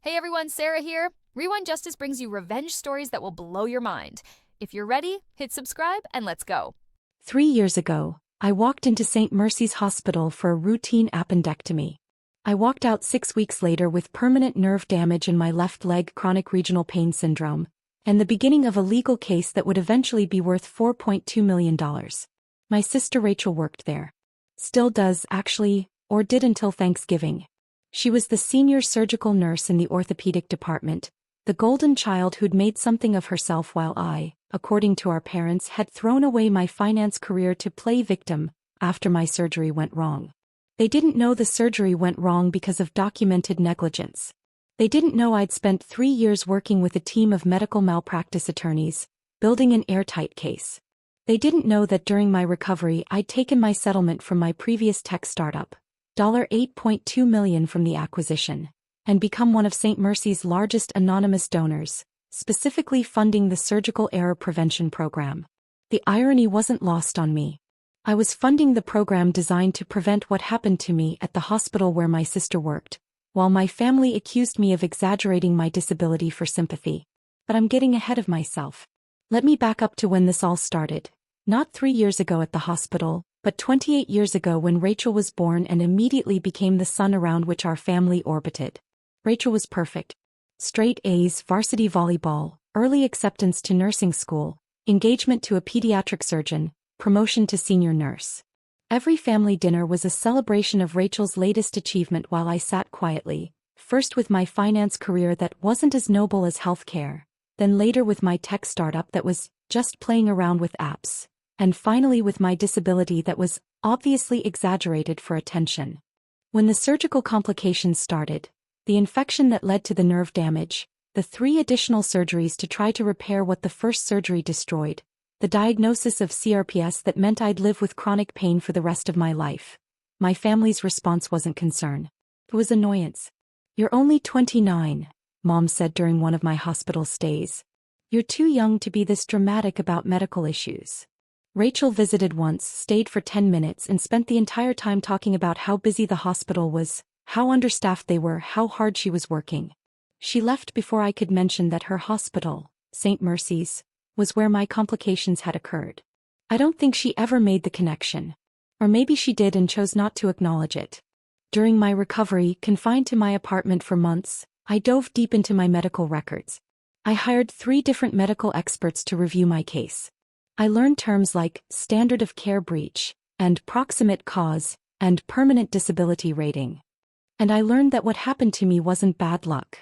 Hey everyone, Sarah here. Rewind Justice brings you revenge stories that will blow your mind. If you're ready, hit subscribe and let's go. 3 years ago, I walked into St. Mercy's Hospital for a routine appendectomy. I walked out 6 weeks later with permanent nerve damage in my left leg, chronic regional pain syndrome, and the beginning of a legal case that would eventually be worth $4.2 million. My sister Rachel worked there. Still does, actually, or did until Thanksgiving. She was the senior surgical nurse in the orthopedic department, the golden child who'd made something of herself while I, according to our parents, had thrown away my finance career to play victim after my surgery went wrong. They didn't know the surgery went wrong because of documented negligence. They didn't know I'd spent 3 years working with a team of medical malpractice attorneys, building an airtight case. They didn't know that during my recovery I'd taken my settlement from my previous tech startup, $8.2 million from the acquisition, and become one of St. Mercy's largest anonymous donors, specifically funding the surgical error prevention program. The irony wasn't lost on me. I was funding the program designed to prevent what happened to me at the hospital where my sister worked, while my family accused me of exaggerating my disability for sympathy. But I'm getting ahead of myself. Let me back up to when this all started. Not 3 years ago at the hospital, but 28 years ago when Rachel was born and immediately became the sun around which our family orbited. Rachel was perfect. Straight A's, varsity volleyball, early acceptance to nursing school, engagement to a pediatric surgeon, promotion to senior nurse. Every family dinner was a celebration of Rachel's latest achievement while I sat quietly, first with my finance career that wasn't as noble as healthcare, then later with my tech startup that was just playing around with apps, and finally with my disability that was obviously exaggerated for attention. When the surgical complications started, the infection that led to the nerve damage, the 3 additional surgeries to try to repair what the first surgery destroyed, the diagnosis of CRPS that meant I'd live with chronic pain for the rest of my life, my family's response wasn't concern. It was annoyance. "You're only 29, Mom said during one of my hospital stays. "You're too young to be this dramatic about medical issues." Rachel visited once, stayed for 10 minutes and spent the entire time talking about how busy the hospital was, how understaffed they were, how hard she was working. She left before I could mention that her hospital, St. Mercy's, was where my complications had occurred. I don't think she ever made the connection. Or maybe she did and chose not to acknowledge it. During my recovery, confined to my apartment for months, I dove deep into my medical records. I hired 3 different medical experts to review my case. I learned terms like standard of care breach, and proximate cause, and permanent disability rating. And I learned that what happened to me wasn't bad luck.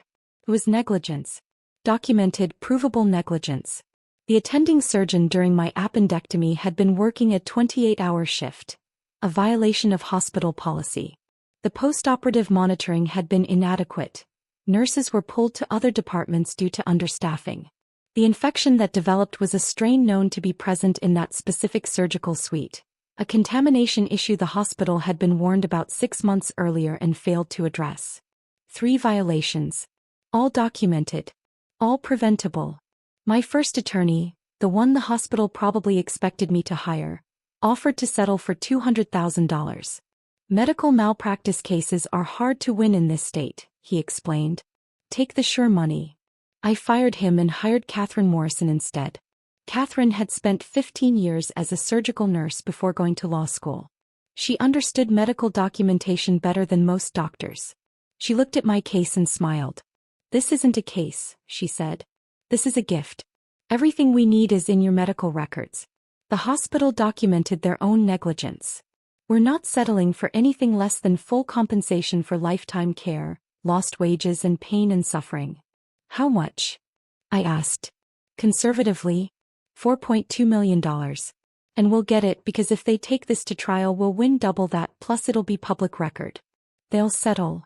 It was negligence. Documented, provable negligence. The attending surgeon during my appendectomy had been working a 28-hour shift, a violation of hospital policy. The postoperative monitoring had been inadequate. Nurses were pulled to other departments due to understaffing. The infection that developed was a strain known to be present in that specific surgical suite, a contamination issue the hospital had been warned about 6 months earlier and failed to address. 3 violations. All documented. All preventable. My first attorney, the one the hospital probably expected me to hire, offered to settle for $200,000. "Medical malpractice cases are hard to win in this state," he explained. "Take the sure money." I fired him and hired Catherine Morrison instead. Catherine had spent 15 years as a surgical nurse before going to law school. She understood medical documentation better than most doctors. She looked at my case and smiled. "This isn't a case," she said. "This is a gift. Everything we need is in your medical records." The hospital documented their own negligence. "We're not settling for anything less than full compensation for lifetime care, lost wages and pain and suffering." "How much?" I asked. "Conservatively, $4.2 million. And we'll get it because if they take this to trial we'll win double that, plus it'll be public record." "They'll settle."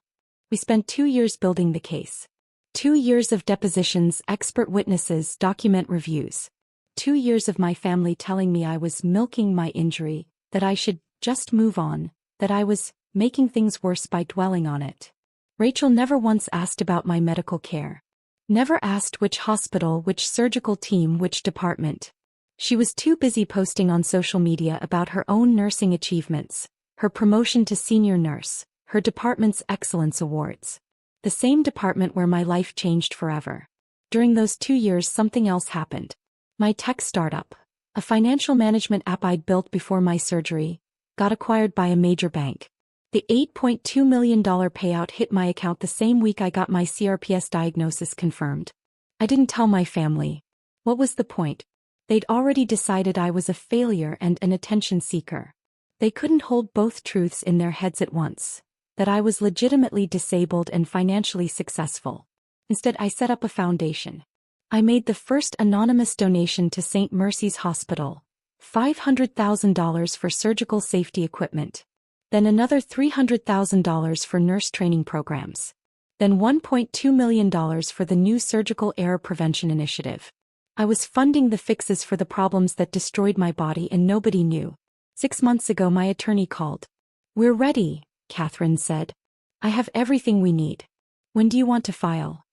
We spent 2 years building the case. 2 years of depositions, expert witnesses, document reviews. 2 years of my family telling me I was milking my injury, that I should just move on, that I was making things worse by dwelling on it. Rachel never once asked about my medical care. Never asked which hospital, which surgical team, which department. She was too busy posting on social media about her own nursing achievements, her promotion to senior nurse, her department's excellence awards. The same department where my life changed forever. During those 2 years, something else happened. My tech startup, a financial management app I'd built before my surgery, got acquired by a major bank. The $8.2 million payout hit my account the same week I got my CRPS diagnosis confirmed. I didn't tell my family. What was the point? They'd already decided I was a failure and an attention seeker. They couldn't hold both truths in their heads at once, that I was legitimately disabled and financially successful. Instead, I set up a foundation. I made the first anonymous donation to St. Mercy's Hospital, $500,000 for surgical safety equipment. Then another $300,000 for nurse training programs. Then $1.2 million for the new surgical error prevention initiative. I was funding the fixes for the problems that destroyed my body and nobody knew. 6 months ago my attorney called. "We're ready," Catherine said. "I have everything we need. When do you want to file?"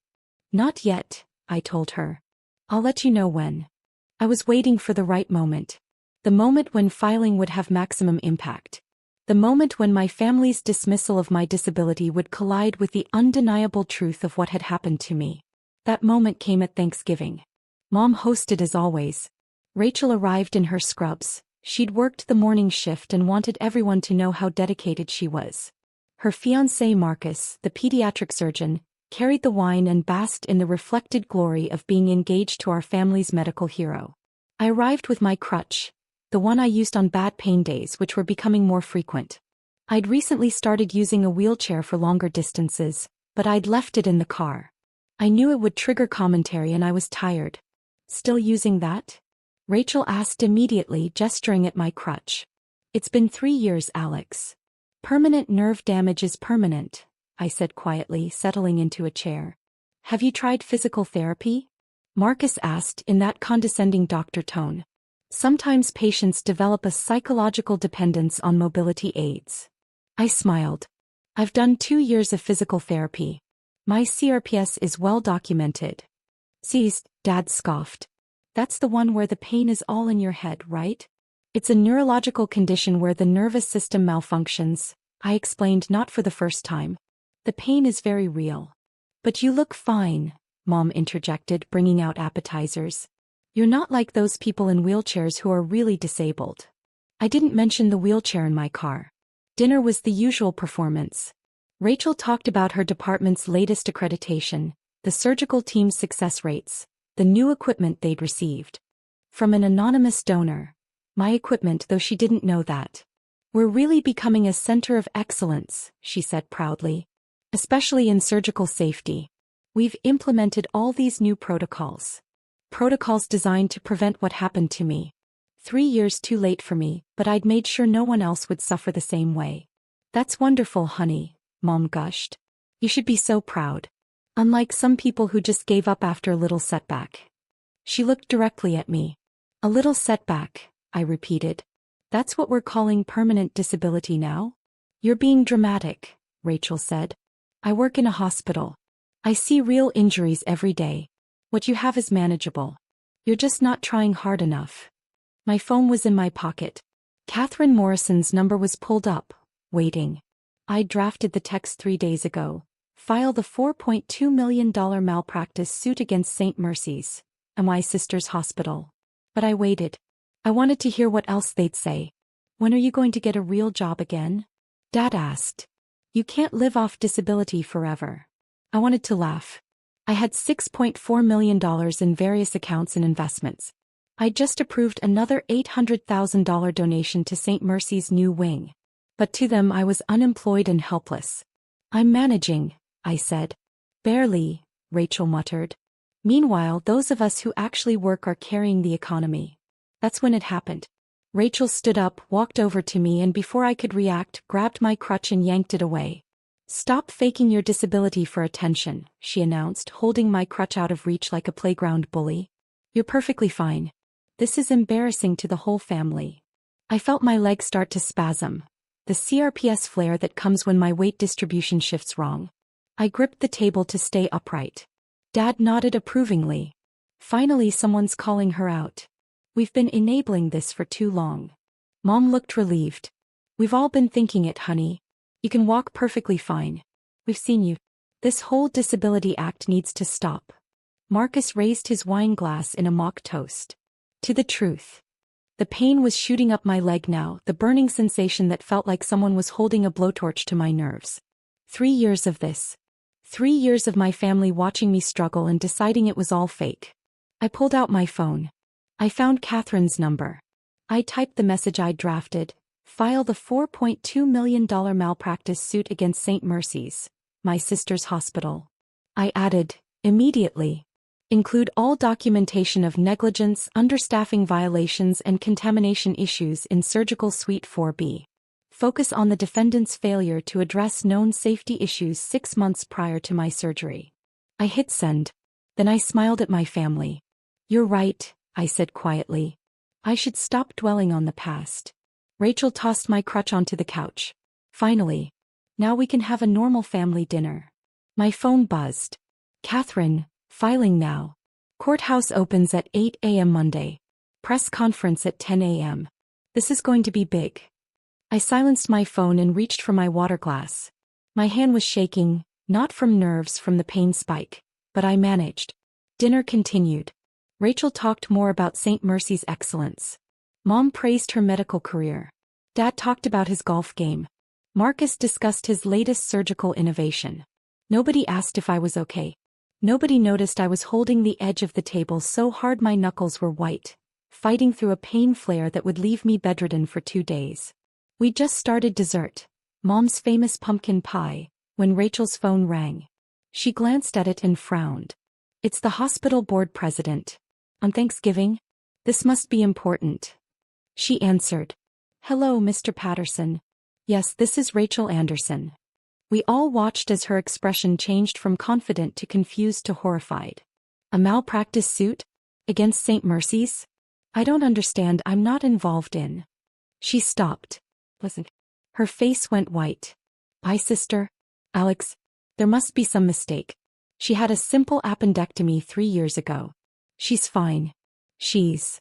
"Not yet," I told her. "I'll let you know when." I was waiting for the right moment. The moment when filing would have maximum impact. The moment when my family's dismissal of my disability would collide with the undeniable truth of what had happened to me. That moment came at Thanksgiving. Mom hosted as always. Rachel arrived in her scrubs. She'd worked the morning shift and wanted everyone to know how dedicated she was. Her fiancé Marcus, the pediatric surgeon, carried the wine and basked in the reflected glory of being engaged to our family's medical hero. I arrived with my crutch, the one I used on bad pain days which were becoming more frequent. I'd recently started using a wheelchair for longer distances, but I'd left it in the car. I knew it would trigger commentary and I was tired. "Still using that?" Rachel asked immediately, gesturing at my crutch. "It's been 3 years, Alex." "Permanent nerve damage is permanent," I said quietly, settling into a chair. "Have you tried physical therapy?" Marcus asked in that condescending doctor tone. "Sometimes patients develop a psychological dependence on mobility aids." I smiled. "I've done 2 years of physical therapy. My CRPS is well documented." "Ceased," Dad scoffed. "That's the one where the pain is all in your head, right?" "It's a neurological condition where the nervous system malfunctions," I explained, not for the first time. "The pain is very real." "But you look fine," Mom interjected, bringing out appetizers. "You're not like those people in wheelchairs who are really disabled." I didn't mention the wheelchair in my car. Dinner was the usual performance. Rachel talked about her department's latest accreditation, the surgical team's success rates, the new equipment they'd received. From an anonymous donor. My equipment, though she didn't know that. "We're really becoming a center of excellence," she said proudly. "Especially in surgical safety. We've implemented all these new protocols. Protocols designed to prevent what happened to me. 3 years too late for me, but I'd made sure no one else would suffer the same way." "That's wonderful, honey," Mom gushed. "You should be so proud. Unlike some people who just gave up after a little setback." She looked directly at me. "A little setback," I repeated. "That's what we're calling permanent disability now?" "You're being dramatic," Rachel said. "I work in a hospital. I see real injuries every day. What you have is manageable. You're just not trying hard enough." My phone was in my pocket. Catherine Morrison's number was pulled up, waiting. I'd drafted the text 3 days ago. File the $4.2 million malpractice suit against St. Mercy's, my sister's hospital. But I waited. I wanted to hear what else they'd say. "When are you going to get a real job again?" Dad asked. "You can't live off disability forever." I wanted to laugh. I had $6.4 million in various accounts and investments. I just approved another $800,000 donation to St. Mercy's new wing. But to them I was unemployed and helpless. "I'm managing," I said. "Barely," Rachel muttered. "Meanwhile, those of us who actually work are carrying the economy." That's when it happened. Rachel stood up, walked over to me, and before I could react, grabbed my crutch and yanked it away. "Stop faking your disability for attention," she announced, holding my crutch out of reach like a playground bully. "You're perfectly fine. This is embarrassing to the whole family." I felt my legs start to spasm. The CRPS flare that comes when my weight distribution shifts wrong. I gripped the table to stay upright. Dad nodded approvingly. "Finally someone's calling her out. We've been enabling this for too long." Mom looked relieved. "We've all been thinking it, honey. You can walk perfectly fine. We've seen you." This whole Disability Act needs to stop. Marcus raised his wine glass in a mock toast. To the truth. The pain was shooting up my leg now, the burning sensation that felt like someone was holding a blowtorch to my nerves. 3 years of this. 3 years of my family watching me struggle and deciding it was all fake. I pulled out my phone. I found Catherine's number. I typed the message I'd drafted. File the $4.2 million malpractice suit against St. Mercy's, my sister's hospital. I added, immediately. Include all documentation of negligence, understaffing violations and contamination issues in Surgical Suite 4B. Focus on the defendant's failure to address known safety issues 6 months prior to my surgery. I hit send. Then I smiled at my family. You're right, I said quietly. I should stop dwelling on the past. Rachel tossed my crutch onto the couch. Finally. Now we can have a normal family dinner. My phone buzzed. Catherine, filing now. Courthouse opens at 8 a.m. Monday. Press conference at 10 a.m. This is going to be big. I silenced my phone and reached for my water glass. My hand was shaking, not from nerves from the pain spike, but I managed. Dinner continued. Rachel talked more about St. Mercy's excellence. Mom praised her medical career. Dad talked about his golf game. Marcus discussed his latest surgical innovation. Nobody asked if I was okay. Nobody noticed I was holding the edge of the table so hard my knuckles were white, fighting through a pain flare that would leave me bedridden for 2 days. We just started dessert, Mom's famous pumpkin pie, when Rachel's phone rang. She glanced at it and frowned. It's the hospital board president. On Thanksgiving? This must be important. She answered. Hello, Mr. Patterson. Yes, this is Rachel Anderson. We all watched as her expression changed from confident to confused to horrified. A malpractice suit? Against St. Mercy's? I don't understand, I'm not involved in. She stopped. Listen. Her face went white. My sister? Alex? There must be some mistake. She had a simple appendectomy 3 years ago. She's fine. She's.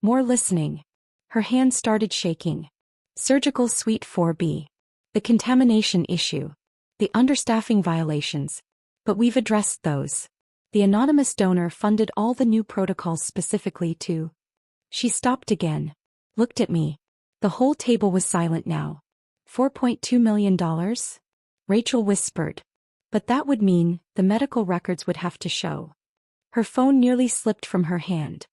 More listening. Her hand started shaking. Surgical Suite 4B. The contamination issue. The understaffing violations. But we've addressed those. The anonymous donor funded all the new protocols specifically to. She stopped again. Looked at me. The whole table was silent now. $4.2 million? Rachel whispered. But that would mean the medical records would have to show. Her phone nearly slipped from her hand.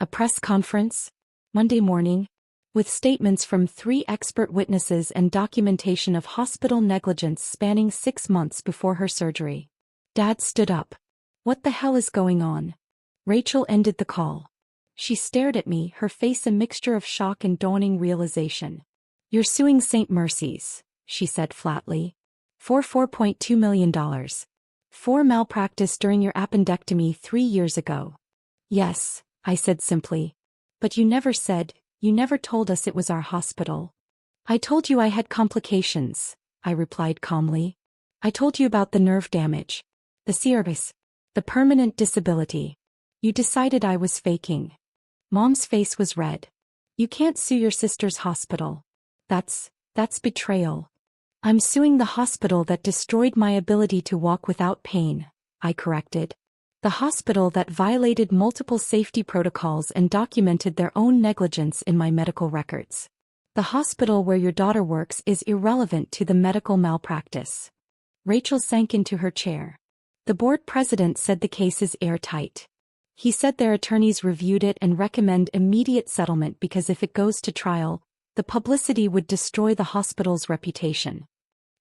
A press conference? Monday morning? With statements from 3 expert witnesses and documentation of hospital negligence spanning 6 months before her surgery. Dad stood up. What the hell is going on? Rachel ended the call. She stared at me, her face a mixture of shock and dawning realization. You're suing St. Mercy's, she said flatly. For $4.2 million. For malpractice during your appendectomy 3 years ago. Yes, I said simply. But you never told us it was our hospital. I told you I had complications, I replied calmly. I told you about the nerve damage. The CRS. The permanent disability. You decided I was faking. Mom's face was red. You can't sue your sister's hospital. That's betrayal. I'm suing the hospital that destroyed my ability to walk without pain, I corrected. The hospital that violated multiple safety protocols and documented their own negligence in my medical records. The hospital where your daughter works is irrelevant to the medical malpractice. Rachel sank into her chair. The board president said the case is airtight. He said their attorneys reviewed it and recommend immediate settlement because if it goes to trial, the publicity would destroy the hospital's reputation.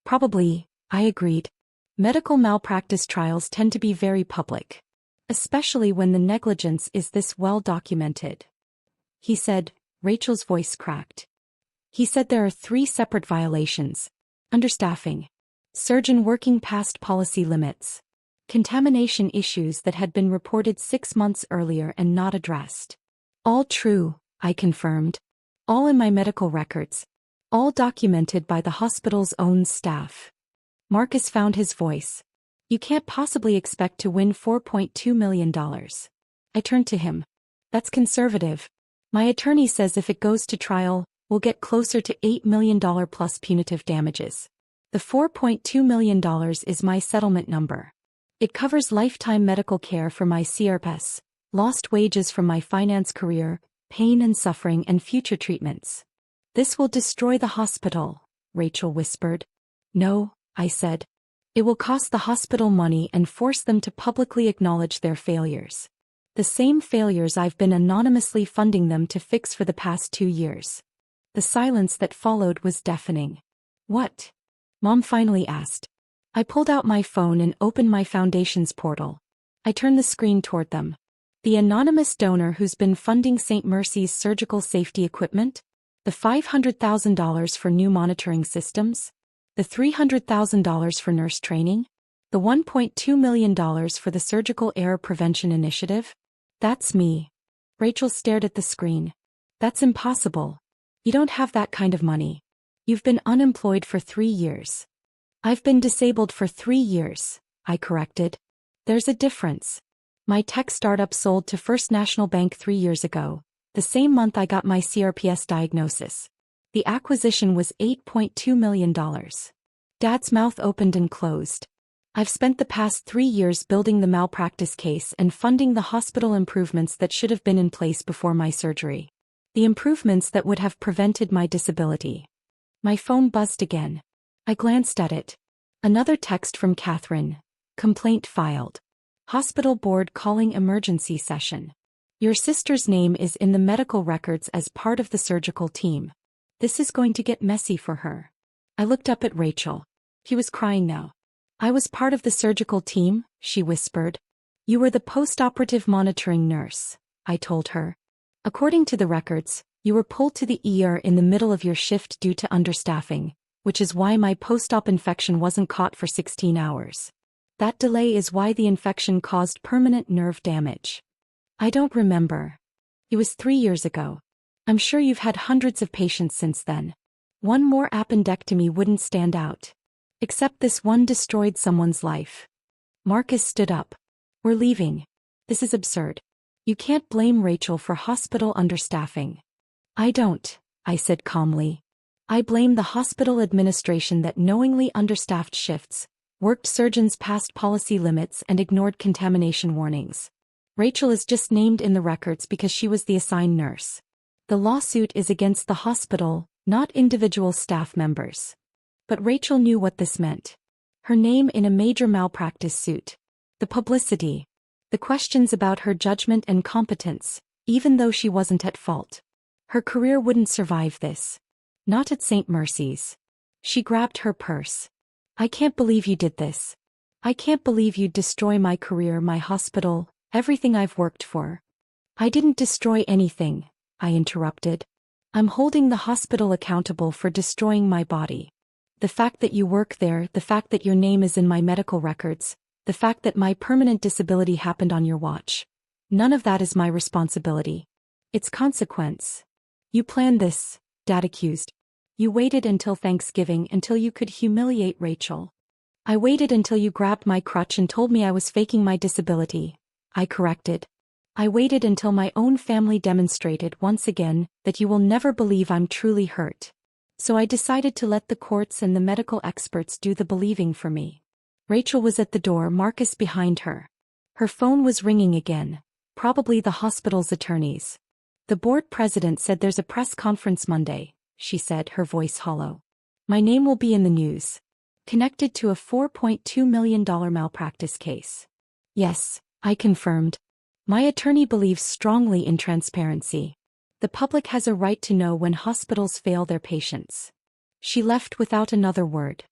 Probably, I agreed. Medical malpractice trials tend to be very public. Especially when the negligence is this well documented. He said, Rachel's voice cracked. He said there are 3 separate violations. Understaffing. Surgeon working past policy limits. Contamination issues that had been reported 6 months earlier and not addressed. All true, I confirmed. All in my medical records. All documented by the hospital's own staff. Marcus found his voice. You can't possibly expect to win $4.2 million. I turned to him. That's conservative. My attorney says if it goes to trial, we'll get closer to $8 million plus punitive damages. The $4.2 million is my settlement number. It covers lifetime medical care for my CRPS, lost wages from my finance career, pain and suffering and future treatments. This will destroy the hospital, Rachel whispered. No, I said. It will cost the hospital money and force them to publicly acknowledge their failures. The same failures I've been anonymously funding them to fix for the past 2 years. The silence that followed was deafening. What? Mom finally asked. I pulled out my phone and opened my foundation's portal. I turned the screen toward them. The anonymous donor who's been funding St. Mercy's surgical safety equipment? The $500,000 for new monitoring systems? The $300,000 for nurse training? The $1.2 million for the surgical error prevention initiative? That's me. Rachel stared at the screen. That's impossible. You don't have that kind of money. You've been unemployed for 3 years. I've been disabled for 3 years, I corrected. There's a difference. My tech startup sold to First National Bank 3 years ago, the same month I got my CRPS diagnosis. The acquisition was $8.2 million. Dad's mouth opened and closed. I've spent the past 3 years building the malpractice case and funding the hospital improvements that should have been in place before my surgery. The improvements that would have prevented my disability. My phone buzzed again. I glanced at it. Another text from Catherine. Complaint filed. Hospital board calling emergency session. Your sister's name is in the medical records as part of the surgical team. This is going to get messy for her. I looked up at Rachel. He was crying now. I was part of the surgical team, she whispered. You were the post-operative monitoring nurse, I told her. According to the records, you were pulled to the ER in the middle of your shift due to understaffing, which is why my post-op infection wasn't caught for 16 hours. That delay is why the infection caused permanent nerve damage. I don't remember. It was 3 years ago. I'm sure you've had hundreds of patients since then. One more appendectomy wouldn't stand out. Except this one destroyed someone's life. Marcus stood up. We're leaving. This is absurd. You can't blame Rachel for hospital understaffing. I don't, I said calmly. I blame the hospital administration that knowingly understaffed shifts, worked surgeons past policy limits and ignored contamination warnings. Rachel is just named in the records because she was the assigned nurse. The lawsuit is against the hospital, not individual staff members. But Rachel knew what this meant. Her name in a major malpractice suit. The publicity. The questions about her judgment and competence, even though she wasn't at fault. Her career wouldn't survive this. Not at St. Mercy's. She grabbed her purse. I can't believe you did this. I can't believe you'd destroy my career, my hospital, everything I've worked for. I didn't destroy anything, I interrupted. I'm holding the hospital accountable for destroying my body. The fact that you work there, the fact that your name is in my medical records, the fact that my permanent disability happened on your watch. None of that is my responsibility. It's consequence. You planned this, Dad accused. You waited until Thanksgiving until you could humiliate Rachel. I waited until you grabbed my crutch and told me I was faking my disability, I corrected. I waited until my own family demonstrated once again that you will never believe I'm truly hurt. So I decided to let the courts and the medical experts do the believing for me. Rachel was at the door, Marcus behind her. Her phone was ringing again, probably the hospital's attorneys. The board president said there's a press conference Monday, she said, her voice hollow. My name will be in the news. Connected to a $4.2 million malpractice case. Yes, I confirmed. My attorney believes strongly in transparency. The public has a right to know when hospitals fail their patients. She left without another word.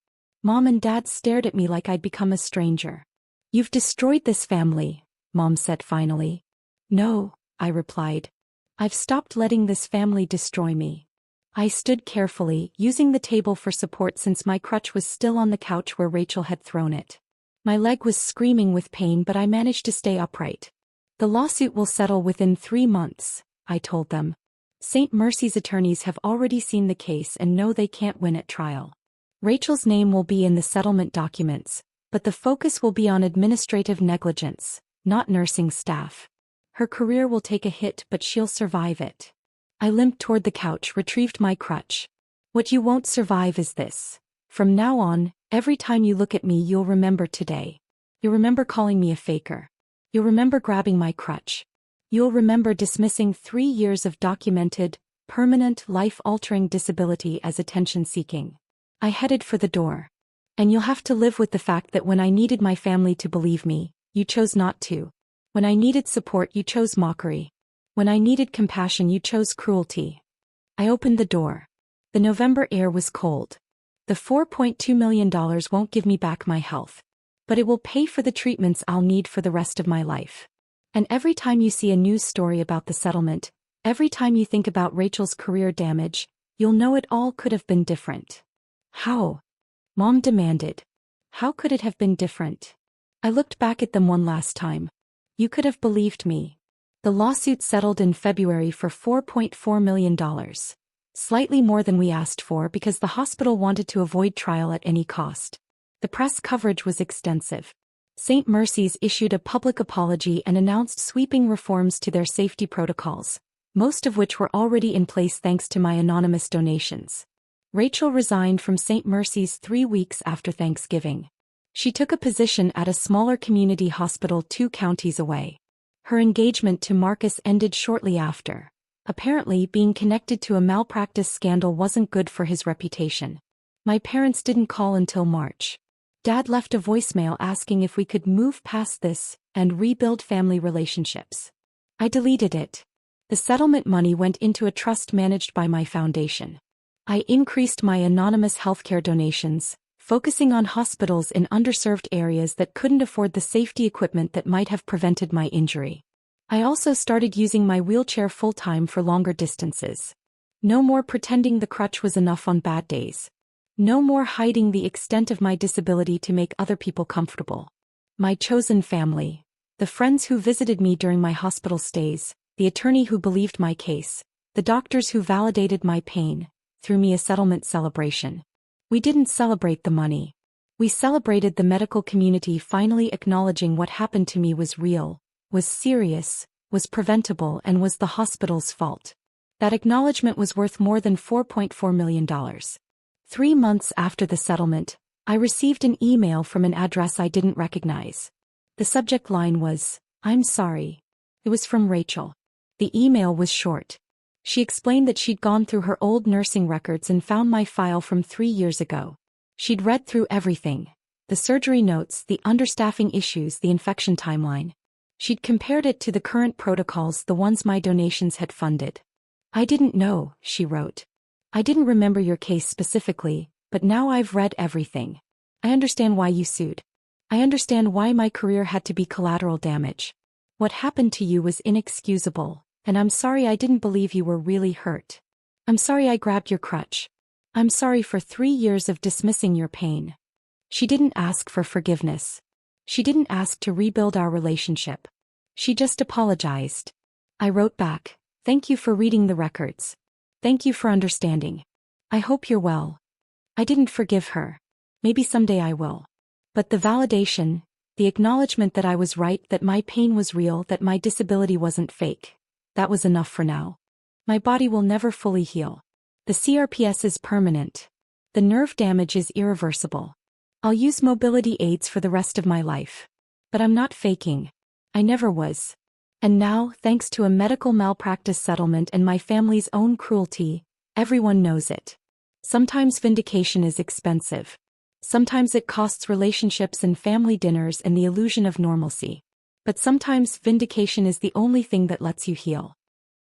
Mom and Dad stared at me like I'd become a stranger. You've destroyed this family, Mom said finally. No, I replied. I've stopped letting this family destroy me. I stood carefully, using the table for support since my crutch was still on the couch where Rachel had thrown it. My leg was screaming with pain, but I managed to stay upright. The lawsuit will settle within 3 months, I told them. St. Mercy's attorneys have already seen the case and know they can't win at trial. Rachel's name will be in the settlement documents, but the focus will be on administrative negligence, not nursing staff. Her career will take a hit, but she'll survive it. I limped toward the couch, retrieved my crutch. What you won't survive is this. From now on, every time you look at me, you'll remember today. You'll remember calling me a faker. You'll remember grabbing my crutch. You'll remember dismissing 3 years of documented, permanent, life-altering disability as attention-seeking. I headed for the door. And you'll have to live with the fact that when I needed my family to believe me, you chose not to. When I needed support, you chose mockery. When I needed compassion, you chose cruelty. I opened the door. The November air was cold. The $4.2 million won't give me back my health. But it will pay for the treatments I'll need for the rest of my life. And every time you see a news story about the settlement, every time you think about Rachel's career damage, you'll know it all could have been different. How? Mom demanded. How could it have been different? I looked back at them one last time. You could have believed me. The lawsuit settled in February for $4.4 million. Slightly more than we asked for because the hospital wanted to avoid trial at any cost. The press coverage was extensive. St. Mercy's issued a public apology and announced sweeping reforms to their safety protocols, most of which were already in place thanks to my anonymous donations. Rachel resigned from St. Mercy's 3 weeks after Thanksgiving. She took a position at a smaller community hospital 2 counties away. Her engagement to Marcus ended shortly after. Apparently, being connected to a malpractice scandal wasn't good for his reputation. My parents didn't call until March. Dad left a voicemail asking if we could move past this and rebuild family relationships. I deleted it. The settlement money went into a trust managed by my foundation. I increased my anonymous healthcare donations, focusing on hospitals in underserved areas that couldn't afford the safety equipment that might have prevented my injury. I also started using my wheelchair full-time for longer distances. No more pretending the crutch was enough on bad days. No more hiding the extent of my disability to make other people comfortable. My chosen family, the friends who visited me during my hospital stays, the attorney who believed my case, the doctors who validated my pain, threw me a settlement celebration. We didn't celebrate the money. We celebrated the medical community finally acknowledging what happened to me was real, was serious, was preventable, and was the hospital's fault. That acknowledgement was worth more than $4.4 million. 3 months after the settlement, I received an email from an address I didn't recognize. The subject line was, "I'm sorry." It was from Rachel. The email was short. She explained that she'd gone through her old nursing records and found my file from 3 years ago. She'd read through everything. The surgery notes, the understaffing issues, the infection timeline. She'd compared it to the current protocols, the ones my donations had funded. "I didn't know," she wrote. "I didn't remember your case specifically, but now I've read everything. I understand why you sued. I understand why my career had to be collateral damage. What happened to you was inexcusable. And I'm sorry I didn't believe you were really hurt. I'm sorry I grabbed your crutch. I'm sorry for 3 years of dismissing your pain." She didn't ask for forgiveness. She didn't ask to rebuild our relationship. She just apologized. I wrote back, "Thank you for reading the records. Thank you for understanding. I hope you're well." I didn't forgive her. Maybe someday I will. But the validation, the acknowledgement that I was right, that my pain was real, that my disability wasn't fake. That was enough for now. My body will never fully heal. The CRPS is permanent. The nerve damage is irreversible. I'll use mobility aids for the rest of my life. But I'm not faking. I never was. And now, thanks to a medical malpractice settlement and my family's own cruelty, everyone knows it. Sometimes vindication is expensive. Sometimes it costs relationships and family dinners and the illusion of normalcy. But sometimes vindication is the only thing that lets you heal.